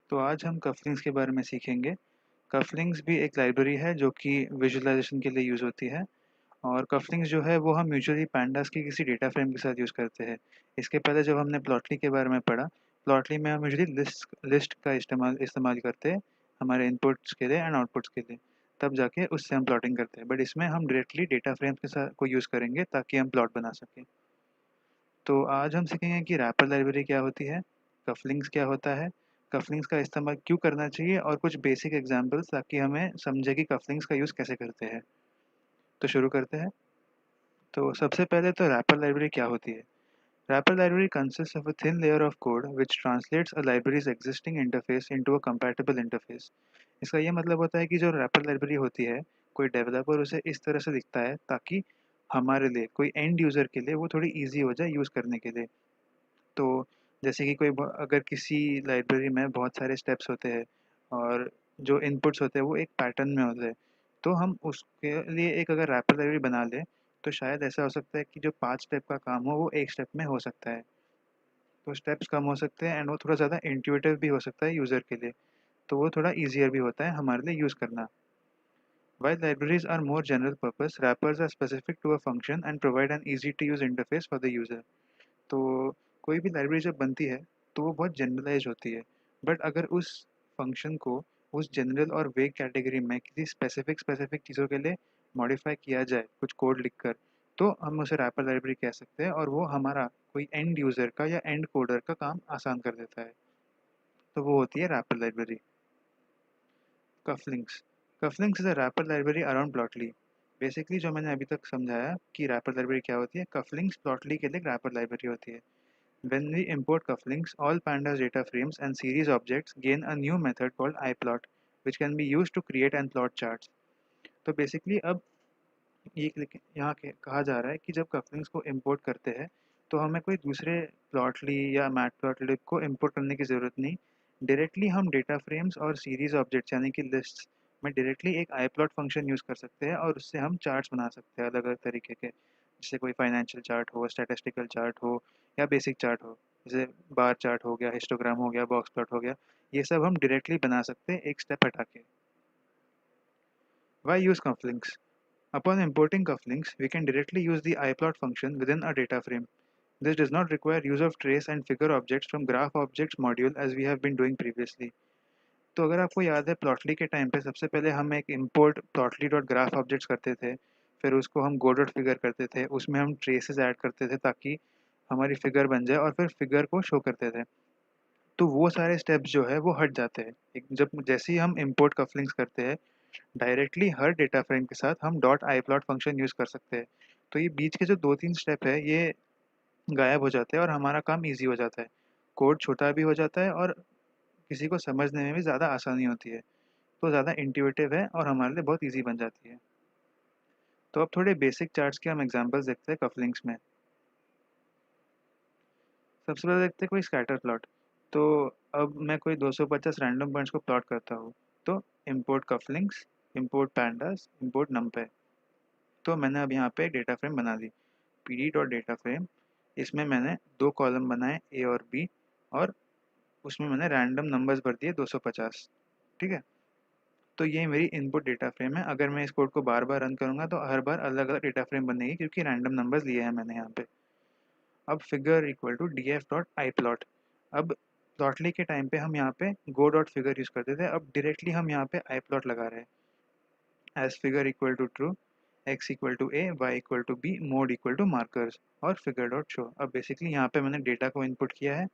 तो आज हम कफलिंग्स के बारे में सीखेंगे। कफलिंग्स भी एक लाइब्रेरी है जो कि विजुअलाइजेशन के लिए यूज़ होती है। और कफलिंग्स जो है वो हम यूजुअली पैंडास की किसी डेटा फ्रेम के साथ यूज़ करते हैं। इसके पहले जब हमने प्लॉटली के बारे में पढ़ा, प्लॉटली में हम यूजुअली लिस्ट लिस्ट का इस्तेमाल इस्तेमाल करते हैं हमारे इनपुट्स के लिए एंड आउटपुट्स के लिए। तब जाके उससे हम प्लॉटिंग करते हैं, बट इसमें हम डायरेक्टली डेटा फ्रेम्स के साथ को यूज़ करेंगे ताकि हम प्लॉट बना सकें। तो आज हम सीखेंगे कि रैपर लाइब्रेरी क्या होती है, कफलिंग्स क्या होता है, कफलिंग्स का इस्तेमाल क्यों करना चाहिए और कुछ बेसिक एग्जांपल्स ताकि हमें समझे कि कफलिंग्स का यूज़ कैसे करते हैं। तो शुरू करते हैं। तो सबसे पहले तो रैपर लाइब्रेरी क्या होती है? Wrapper library consists of a thin layer of code which translates a library's existing interface into a compatible interface. इसका ये मतलब होता है कि जो रैपर लाइब्रेरी होती है, कोई डेवलपर उसे इस तरह से लिखता है ताकि हमारे लिए, कोई एंड यूज़र के लिए वो थोड़ी ईज़ी हो जाए यूज़ करने के लिए। तो जैसे कि अगर किसी लाइब्रेरी में बहुत सारे स्टेप्स होते हैं और जो इनपुट्स होते हैं वो एक पैटर्न में होते हैं, तो हम उसके लिए एक अगर रैपर लाइब्रेरी बना लें, तो शायद ऐसा हो सकता है कि जो 5 स्टेप का काम हो वो 1 स्टेप में हो सकता है। तो स्टेप्स कम हो सकते हैं एंड वो थोड़ा ज़्यादा इंट्यूटिव भी हो सकता है यूज़र के लिए, तो वो थोड़ा ईज़ियर भी होता है हमारे लिए यूज़ करना। While libraries are more general purpose, wrappers are specific to a function and provide an easy to use interface for the user. तो कोई भी लाइब्रेरी जब बनती है तो वो बहुत जनरलाइज होती है, बट अगर उस फंक्शन को उस जनरल और वेग कैटेगरी में किसी स्पेसिफिक स्पेसिफिक चीज़ों के लिए मॉडिफाई किया जाए कुछ कोड लिखकर, तो हम उसे रैपर लाइब्रेरी कह सकते हैं और वो हमारा कोई एंड यूज़र का या एंड कोडर का काम आसान कर देता है। तो वो होती है wrapper library. Cufflinks Cufflinks is a wrapper library around Plotly. Basically जो मैंने अभी तक समझाया कि रैपर लाइब्रेरी क्या होती है, कफलिंक्स प्लॉटली के लिए रैपर लाइब्रेरी होती है। When we import cufflinks, all pandas data frames and series objects gain a new method called iplot, which can be used to create and plot charts. तो basically अब यहाँ कहा जा रहा है कि जब कफलिंग्स को इंपोर्ट करते हैं तो हमें कोई दूसरे प्लॉटली या मैटप्लॉटलिब को इंपोर्ट करने की ज़रूरत नहीं। डायरेक्टली हम डेटा फ्रेम्स और सीरीज ऑब्जेक्ट्स यानी कि लिस्ट्स में डायरेक्टली एक आई प्लॉट फंक्शन यूज़ कर सकते हैं और उससे हम चार्ट्स बना सकते हैं अलग अलग तरीके के, जैसे कोई फाइनेंशियल चार्ट हो, स्टैटिस्टिकल चार्ट हो या बेसिक चार्ट हो। जैसे बार चार्ट हो गया, हिस्टोग्राम हो गया, बॉक्स प्लॉट हो गया, ये सब हम डायरेक्टली बना सकते हैं एक स्टेप हटा के। Why use Cufflinks? Upon importing cufflinks, we can directly use the iplot function within a data frame. This does not require use of trace and figure objects from graph objects module as we have been doing previously. तो अगर आपको याद है Plotly के time पे सबसे पहले हम एक import plotly dot graph objects करते थे, फिर उसको हम go डॉट फिगर करते थे, उसमें हम ट्रेसेस ऐड करते थे ताकि हमारी फिगर बन जाए और फिर फिगर को शो करते थे। तो वो सारे स्टेप्स जो है वो हट जाते हैं एक जब जैसे ही हम import cufflinks करते हैं, डायरेक्टली हर डेटा फ्रेम के साथ हम dot I plot function use कर सकते हैं। तो ये बीच के जो 2-3 स्टेप है ये गायब हो जाते हैं और हमारा काम ईज़ी हो जाता है। कोड छोटा भी हो जाता है और किसी को समझने में भी ज़्यादा आसानी होती है। तो ज़्यादा इंट्यूटिव है और हमारे लिए बहुत ईज़ी बन जाती है। तो अब थोड़े बेसिक चार्ट्स के हम एग्जांपल्स देखते हैं कफलिंक्स में। सबसे पहले देखते हैं कोई स्कैटर प्लॉट। तो अब मैं कोई 250 रैंडम पॉइंट्स को प्लॉट करता हूँ। तो इम्पोर्ट कफलिंक्स, इम्पोर्ट पैंडास, इम्पोर्ट नमपै। तो मैंने अब यहाँ पे एक डेटा फ्रेम बना दी, pd डॉट डेटा फ्रेम। इसमें मैंने 2 कॉलम बनाए ए और बी और उसमें मैंने रैंडम नंबर्स भर दिए 250। ठीक है? तो ये मेरी इनपुट डेटा फ्रेम है। अगर मैं इस कोड को बार-बार रन करूँगा तो हर बार अलग-अलग डेटा फ्रेम बनेगी क्योंकि रैंडम नंबर्स लिए हैं मैंने यहाँ पे। अब figure equal to df dot iplot। अब प्लॉटली के टाइम पे हम यहाँ पे go डॉट फिगर यूज़ करते थे, अब डायरेक्टली हम यहाँ पे iplot लगा रहे हैं। As figure equal to true, x equal to a, y equal to b, mode equal to markers और फिगर डॉट शो। अब बेसिकली यहाँ पे मैंने डेटा को इनपुट किया है,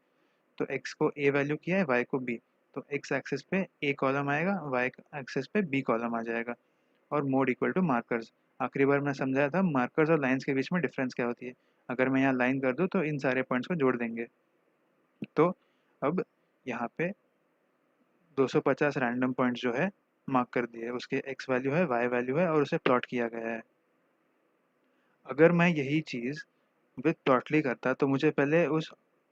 तो x को a वैल्यू किया है, y को b। तो x एक्सिस पे a कॉलम आएगा, y एक्सिस पे b कॉलम आ जाएगा और मोड इक्वल टू मार्कर्स। आखिरी बार मैं समझाया था मार्कर्स और लाइन्स के बीच में डिफरेंस क्या होती है। अगर मैं यहाँ लाइन कर दूँ तो इन सारे पॉइंट्स को जोड़ देंगे। तो अब यहाँ पे 250 रैंडम पॉइंट्स जो है मार्क कर दिए, उसके x वैल्यू है, y वैल्यू है और उसे प्लॉट किया गया है। अगर मैं यही चीज़ विद प्लॉटली करता तो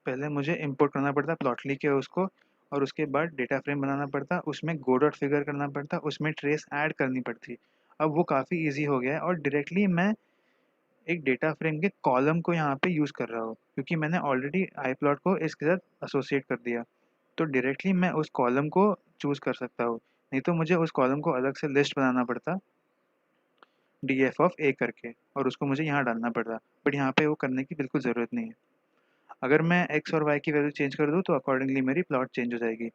पहले मुझे इंपोर्ट करना पड़ता प्लॉटली के उसको और उसके बाद डेटा फ्रेम बनाना पड़ता, उसमें गो डॉट फिगर करना पड़ता, उसमें ट्रेस ऐड करनी पड़ती। अब वो काफ़ी ईज़ी हो गया है और डायरेक्टली मैं एक डेटा फ्रेम के कॉलम को यहाँ पे यूज़ कर रहा हूँ क्योंकि मैंने ऑलरेडी आई प्लॉट को इसके साथ एसोसिएट कर दिया। तो डायरेक्टली मैं उस कॉलम को चूज़ कर सकता हूँ, नहीं तो मुझे उस कॉलम को अलग से लिस्ट बनाना पड़ता df ऑफ a करके, और उसको मुझे यहाँ डालना पड़ता, बट यहाँ पे वो करने की बिल्कुल ज़रूरत नहीं है। अगर मैं x और y की वैल्यू चेंज कर दूँ तो अकॉर्डिंगली मेरी प्लॉट चेंज हो जाएगी।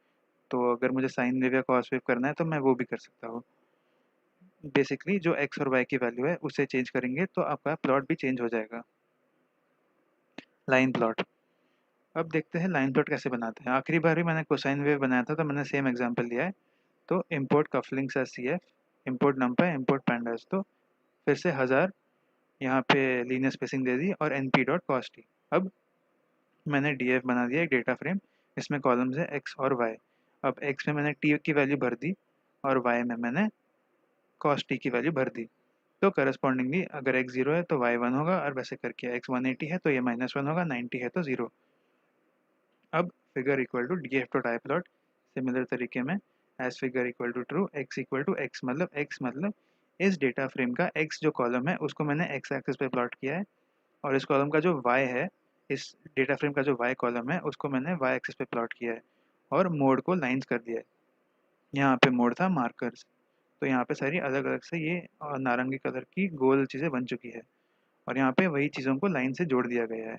तो अगर मुझे साइन वेव या कॉस वेव करना है तो मैं वो भी कर सकता हूँ। बेसिकली जो x और y की वैल्यू है उसे चेंज करेंगे तो आपका प्लॉट भी चेंज हो जाएगा। Line plot. अब देखते हैं लाइन प्लॉट कैसे बनाते हैं। आखिरी बार भी मैंने कोसाइन वेव बनाया था तो मैंने सेम एग्जांपल लिया है। तो import cufflinks as C F, import NumPy, import pandas. तो फिर से 1000 यहाँ पे लीनियर स्पेसिंग दे दी और N P dot cos T. अब मैंने डी एफ बना दिया एक डेटा फ्रेम, इसमें कॉलम्स है एक्स और वाई। अब एक्स में मैंने टी की वैल्यू भर दी और वाई में मैंने कॉस टी की वैल्यू भर दी। तो करस्पॉन्डिंगली अगर x 0 है तो y 1 होगा, और वैसे करके x 180 है तो ये -1 होगा, 90 है तो 0। अब figure equal to D F dot I plot similar तरीके में as figure equal to true, x equal to x मतलब इस डेटा फ्रेम का x जो कॉलम है उसको मैंने x एक्सिस पे प्लॉट किया है, और इस कॉलम का जो y है, इस डेटा फ्रेम का जो y कॉलम है उसको मैंने y एक्सिस पे प्लॉट किया है, और मोड को लाइंस कर दिया है। यहाँ पे मोड था मार्कर्स। तो यहाँ पे सारी अलग अलग से ये नारंगी कलर की गोल चीज़ें बन चुकी है, और यहाँ पे वही चीज़ों को लाइन से जोड़ दिया गया है।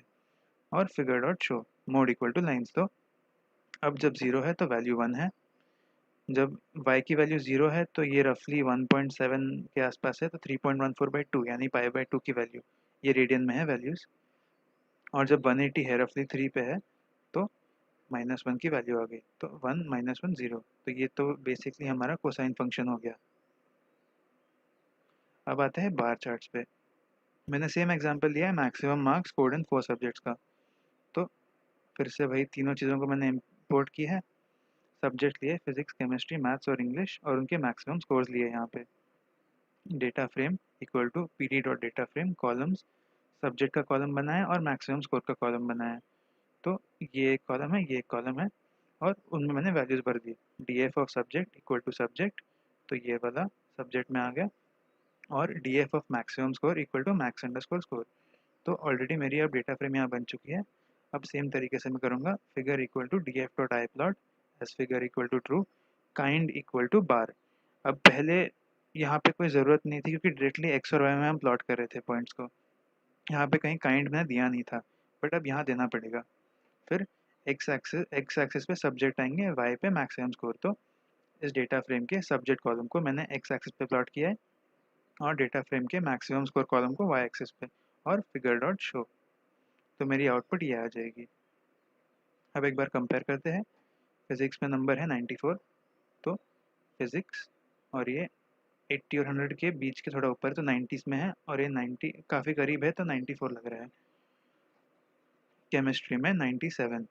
और figure dot show mode equal two lines. तो अब जब 0 है तो वैल्यू 1 है, जब y की वैल्यू 0 है तो ये रफली 1.7 के आसपास है, तो 3.14/2 यानी पाई/2 की वैल्यू, ये रेडियन में है वैल्यूज़। और जब 180 है रफली 3 पे है तो -1 की वैल्यू आ गई, तो 1 -1 0। तो ये तो बेसिकली हमारा कोसाइन फंक्शन हो गया। अब आते हैं बार चार्ट्स पे। मैंने सेम एग्जांपल लिया है maximum marks scored in 4 subjects का। तो फिर से वही तीनों चीज़ों को मैंने इंपोर्ट की है। सब्जेक्ट लिए फिजिक्स, केमिस्ट्री, मैथ्स और इंग्लिश, और उनके मैक्सिमम स्कोर्स लिए यहाँ पे। Data frame equal to P D dot data frame columns, subject का कॉलम बनाया और मैक्सिमम स्कोर का कॉलम बनाया। तो ये एक कॉलम है, ये एक कॉलम है, और उनमें मैंने वैल्यूज़ भर दी। D F of subject equal to subject, तो ये वाला सब्जेक्ट में आ गया, और D F of maximum score equal to max underscore score. तो ऑलरेडी मेरी अब डेटा फ्रेम यहाँ बन चुकी है। अब सेम तरीके से मैं करूँगा figure equal to D F dot I plot S figure equal to true, kind equal to bar. अब पहले यहाँ पे कोई ज़रूरत नहीं थी क्योंकि डायरेक्टली एक्स और वाई में हम प्लॉट कर रहे थे पॉइंट्स को, यहाँ पे कहीं काइंड मैंने दिया नहीं था, बट अब यहाँ देना पड़ेगा। फिर एक्स एक्सिस पे सब्जेक्ट आएंगे, वाई पे मैक्सिमम स्कोर। तो इस डेटा फ्रेम के सब्जेक्ट कॉलम को मैंने एक्स एक्सिस पे प्लॉट किया है, और डेटा फ्रेम के मैक्सिमम स्कोर कॉलम को वाई एक्सिस पे, और फिगर डॉट शो। तो मेरी आउटपुट ये आ जाएगी। अब एक बार कंपेयर करते हैं। फिज़िक्स में नंबर है 94, तो फिज़िक्स, और ये 80 और 100 के बीच के थोड़ा ऊपर, तो 90s में है, और ये 90 काफ़ी करीब है तो 94 लग रहा है। केमिस्ट्री में 97,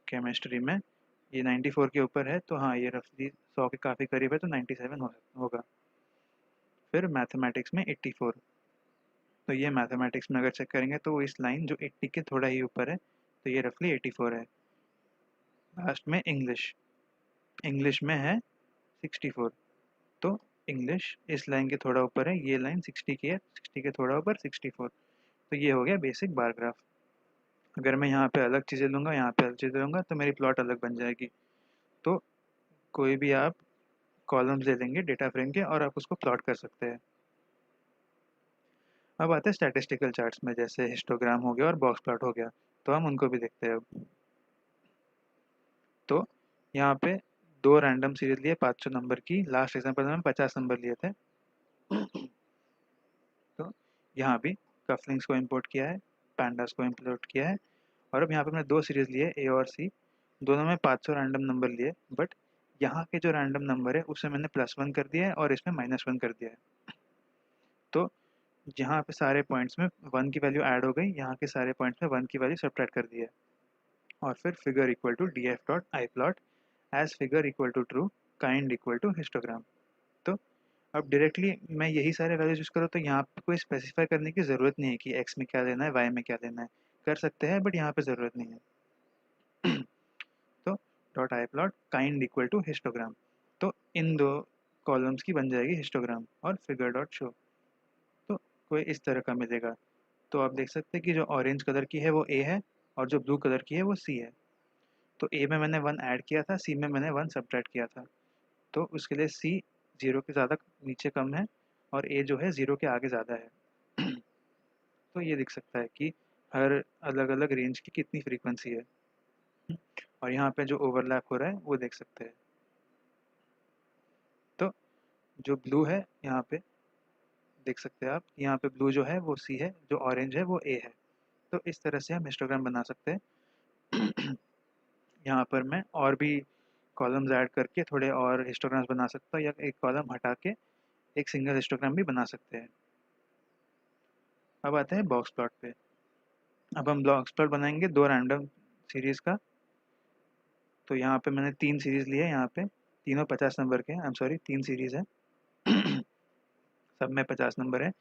केमिस्ट्री में ये 94 के ऊपर है, तो हाँ ये रफली 100 के काफ़ी करीब है, तो 97 होगा। फिर मैथमेटिक्स में 84, तो ये मैथमेटिक्स में अगर चेक करेंगे तो वो इस लाइन जो 80 के थोड़ा ही ऊपर है, तो ये रफली 84 है। लास्ट में इंग्लिश, इंग्लिश में है 64, तो इंग्लिश इस लाइन के थोड़ा ऊपर है, ये लाइन 60 की है, 60 के थोड़ा ऊपर 64। तो ये हो गया बेसिक बार ग्राफ। अगर मैं यहाँ पे अलग चीज़ें लूँगा, यहाँ पे अलग चीज़ें लूँगा, तो मेरी प्लॉट अलग बन जाएगी। तो कोई भी आप कॉलम्स ले लेंगे डेटा फ्रेम के और आप उसको प्लॉट कर सकते हैं। अब आते हैं स्टैटिस्टिकल चार्ट्स में, जैसे हिस्टोग्राम हो गया और बॉक्स प्लॉट हो गया, तो हम उनको भी देखते हैं अब। तो यहाँ पे दो रैंडम सीरीज लिए 500 नंबर की, लास्ट एग्जाम्पल में 50 नंबर लिए थे। तो यहाँ भी कफलिंग्स को इंपोर्ट किया है, पैंडास को इंपोर्ट किया है, और अब यहाँ पे मैंने दो सीरीज लिए ए और सी, दोनों में 500 रैंडम नंबर लिए, बट यहाँ के जो रैंडम नंबर है उसे मैंने +1 कर दिया है और इसमें -1 कर दिया है। तो यहाँ पे सारे पॉइंट्स में 1 की वैल्यू ऐड हो गई, यहाँ के सारे पॉइंट्स में 1 की वैल्यू सब्ट्रैक्ट कर दी है। और फिर figure equal to D F dot I plot as figure equal to true, kind equal to histogram. तो अब डायरेक्टली मैं यही सारे वैल्यूज यूज़ करूँ तो यहाँ पे कोई स्पेसिफाई करने की ज़रूरत नहीं है कि एक्स में क्या लेना है, वाई में क्या लेना है। कर सकते हैं बट यहाँ पे ज़रूरत नहीं है। तो dot I plot kind equal to histogram, तो इन दो कॉलम्स की बन जाएगी हिस्टोग्राम, और फिगर डॉट शो। तो कोई इस तरह का मिलेगा। तो आप देख सकते हैं कि जो ऑरेंज कलर की है वो ए है, और जो ब्लू कलर की है वो सी है। तो ए में मैंने 1 ऐड किया था, सी में मैंने 1 सब्ट्रैक्ट किया था। तो उसके लिए सी 0 के ज़्यादा नीचे कम है और ए जो है 0 के आगे ज़्यादा है। तो ये दिख सकता है कि हर अलग-अलग रेंज की कितनी फ्रीक्वेंसी है। और यहाँ पे जो ओवरलैप हो रहा है वो देख सकते हैं। तो जो ब्लू है यहाँ पे देख सकते हैं आप, यहाँ पे ब्लू जो है वो सी है, जो ऑरेंज है वो ए है। तो इस तरह से हम हिस्टोग्राम बना सकते हैं। यहाँ पर मैं और भी कॉलम्स ऐड करके थोड़े और हिस्टोग्राम्स बना सकता हूँ, या एक कॉलम हटा के एक सिंगल हिस्टोग्राम भी बना सकते हैं। अब आते हैं बॉक्स प्लॉट पे। अब हम बॉक्स प्लॉट बनाएंगे 2 रैंडम सीरीज़ का। तो यहाँ पे मैंने 3 सीरीज़ लिए हैं यहाँ पे, तीनों 50 नंबर के हैं। आई एम सॉरी, 3 सीरीज़ है। सब में 50 नंबर है।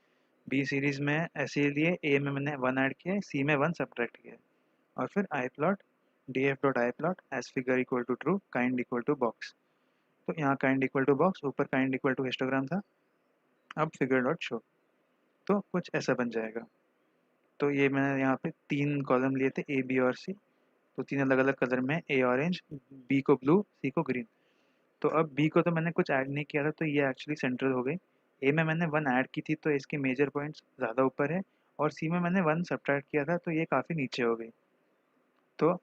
बी सीरीज़ में ऐसे ही लिए, ए में मैंने 1 ऐड किया है, सी में 1 सब्ट्रैक्ट किया है। और फिर iplot D F dot I plot as figure equal to true, kind equal to box. तो यहाँ काइंड इक्वल टू बॉक्स, ऊपर काइंड इक्वल टू हिस्टोग्राम था। अब फिगर डॉट शो, तो कुछ ऐसा बन जाएगा। तो ये मैंने यहाँ पे 3 कॉलम लिए थे, ए बी और सी। तो 3 अलग अलग कलर में, ए ऑरेंज, बी को ब्लू, सी को ग्रीन। तो अब बी को तो मैंने कुछ ऐड नहीं किया था, तो ये एक्चुअली सेंट्रल हो गई। ए में मैंने 1 ऐड की थी, तो इसके मेजर पॉइंट्स ज़्यादा ऊपर है। और सी में मैंने 1 सब्ट्रैक्ट किया था, तो ये काफ़ी नीचे हो गई। तो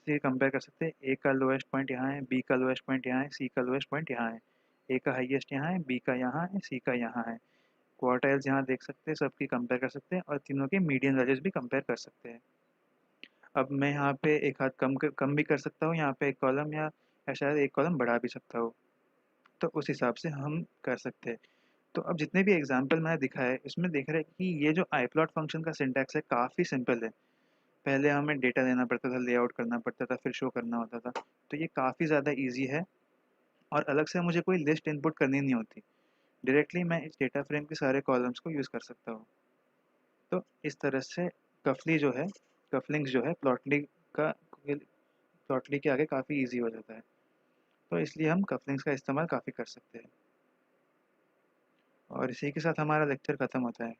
इसे कंपेयर कर सकते हैं, ए का लोएस्ट पॉइंट यहाँ है, बी का लोएस्ट पॉइंट यहाँ है, सी का लोएस्ट पॉइंट यहाँ है। ए का हाईएस्ट यहाँ है, बी का यहाँ है, सी का यहाँ है। क्वार्टाइल्स यहाँ देख सकते हैं, सबकी कंपेयर कर सकते हैं, और तीनों के मीडियन वैल्यूज भी कंपेयर कर सकते हैं। अब मैं यहाँ पे एक हाथ कम भी कर सकता हूँ यहाँ पे एक कॉलम, या शायद एक कॉलम बढ़ा भी सकता हूँ। तो उस हिसाब से हम कर सकते हैं। तो अब जितने भी एग्जाम्पल मैंने दिखाए, इसमें देख रहे हैं कि ये जो iplot फंक्शन का सिंटैक्स है काफ़ी सिंपल है। पहले हमें डेटा देना पड़ता था, लेआउट करना पड़ता था, फिर शो करना होता था। तो ये काफ़ी ज़्यादा ईजी है, और अलग से मुझे कोई लिस्ट इनपुट करनी नहीं होती। डायरेक्टली मैं इस डेटा फ्रेम के सारे कॉलम्स को यूज़ कर सकता हूँ। तो इस तरह से कफली जो है कफलिंग्स जो है प्लॉटली के आगे काफ़ी ईजी हो जाता है। तो इसलिए हम कफलिंग्स का इस्तेमाल काफ़ी कर सकते हैं। और इसी के साथ हमारा लेक्चर ख़त्म होता है।